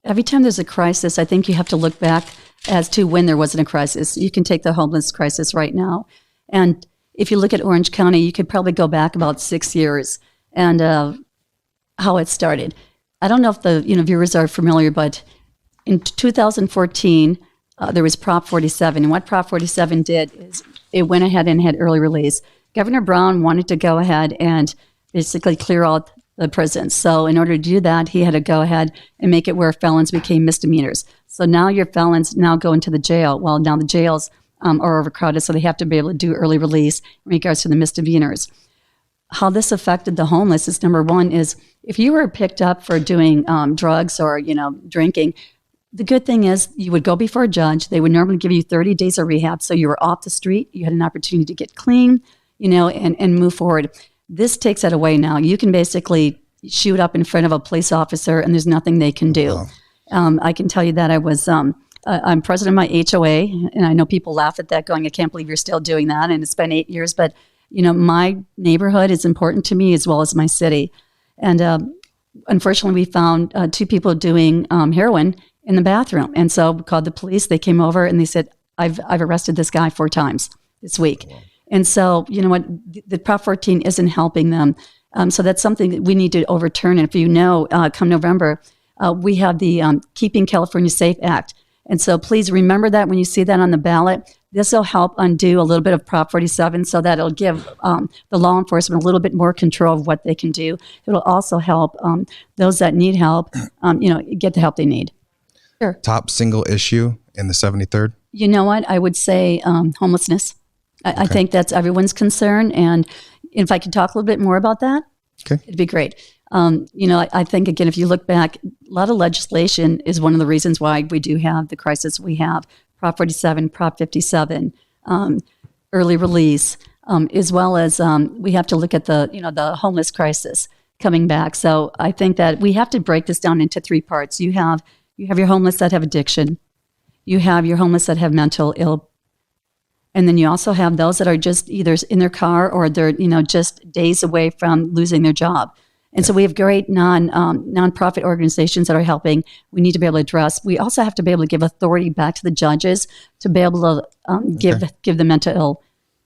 every time there's a crisis, I think you have to look back as to when there wasn't a crisis. You can take the homeless crisis right now. And if you look at Orange County, you could probably go back about 6 years and how it started. I don't know if the viewers are familiar, but in 2014, there was Prop 47. And what Prop 47 did is it went ahead and had early release. Governor Brown wanted to go ahead and basically clear out the prisons. So in order to do that, he had to go ahead and make it where felons became misdemeanors. So now your felons now go into the jail. Well, now the jails are overcrowded, so they have to be able to do early release in regards to the misdemeanors. How this affected the homeless is, number one, is if you were picked up for doing drugs or, drinking, the good thing is you would go before a judge. They would normally give you 30 days of rehab, so you were off the street. You had an opportunity to get clean, and move forward. This takes that away now. You can basically shoot up in front of a police officer, and there's nothing they can do. Wow. I can tell you that I was, I'm president of my HOA, and I know people laugh at that going, I can't believe you're still doing that, and it's been 8 years, but, my neighborhood is important to me as well as my city. And unfortunately, we found 2 people doing heroin in the bathroom, and so we called the police. They came over, and they said, I've arrested this guy 4 times this week. Wow. And so, you know what, the Prop 14 isn't helping them. So that's something that we need to overturn. And if come November, we have the Keeping California Safe Act. And so please remember that when you see that on the ballot. This will help undo a little bit of Prop 47, so that it'll give the law enforcement a little bit more control of what they can do. It'll also help those that need help, get the help they need. Sure. Top single issue in the 73rd? You know what? I would say homelessness. Okay. I think that's everyone's concern. And if I could talk a little bit more about that, okay, it'd be great. I think, again, if you look back, a lot of legislation is one of the reasons why we do have the crisis we have. Prop 47, Prop 57, early release, as well as we have to look at the homeless crisis coming back. So I think that we have to break this down into 3 parts. You have your homeless that have addiction. You have your homeless that have mental ill. And then you also have those that are just either in their car or they're, just days away from losing their job. And so we have great nonprofit organizations that are helping. We need to be able to address. We also have to be able to give authority back to the judges to be able to give the mental ill.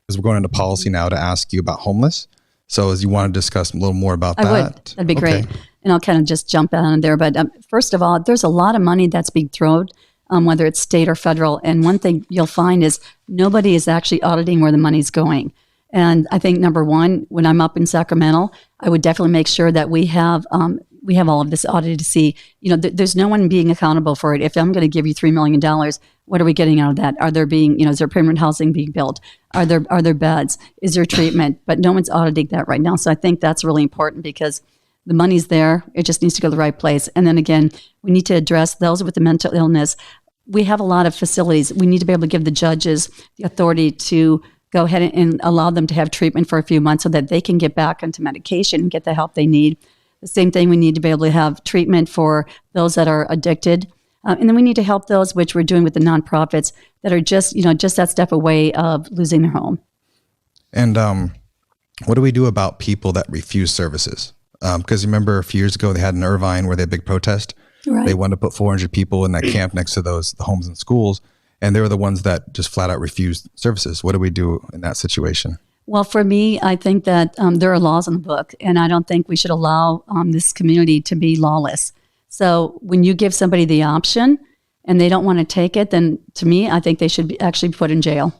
Because we're going into policy now to ask you about homeless. So as you want to discuss a little more about that. I would. That'd be great. And I'll kind of just jump on there. But first of all, there's a lot of money that's being thrown, whether it's state or federal. And one thing you'll find is nobody is actually auditing where the money's going. And I think, number one, when I'm up in Sacramento, I would definitely make sure that we have all of this audited to see, there's no one being accountable for it. If I'm going to give you $3 million, what are we getting out of that? Are there is there permanent housing being built? Are there beds? Is there treatment? But no one's auditing that right now. So I think that's really important because the money's there. It just needs to go to the right place. And then again, we need to address those with the mental illness. We have a lot of facilities. We need to be able to give the judges the authority to go ahead and allow them to have treatment for a few months so that they can get back onto medication and get the help they need. The same thing, we need to be able to have treatment for those that are addicted. And then we need to help those, which we're doing with the nonprofits, that are just that step away of losing their home. And what do we do about people that refuse services? Because remember a few years ago, they had in Irvine where they had a big protest. Right. They wanted to put 400 people in that camp next to the homes and schools. And they were the ones that just flat out refused services. What do we do in that situation? Well, for me, I think that there are laws in the book, and I don't think we should allow this community to be lawless. So when you give somebody the option and they don't want to take it, then to me, I think they should be actually put in jail.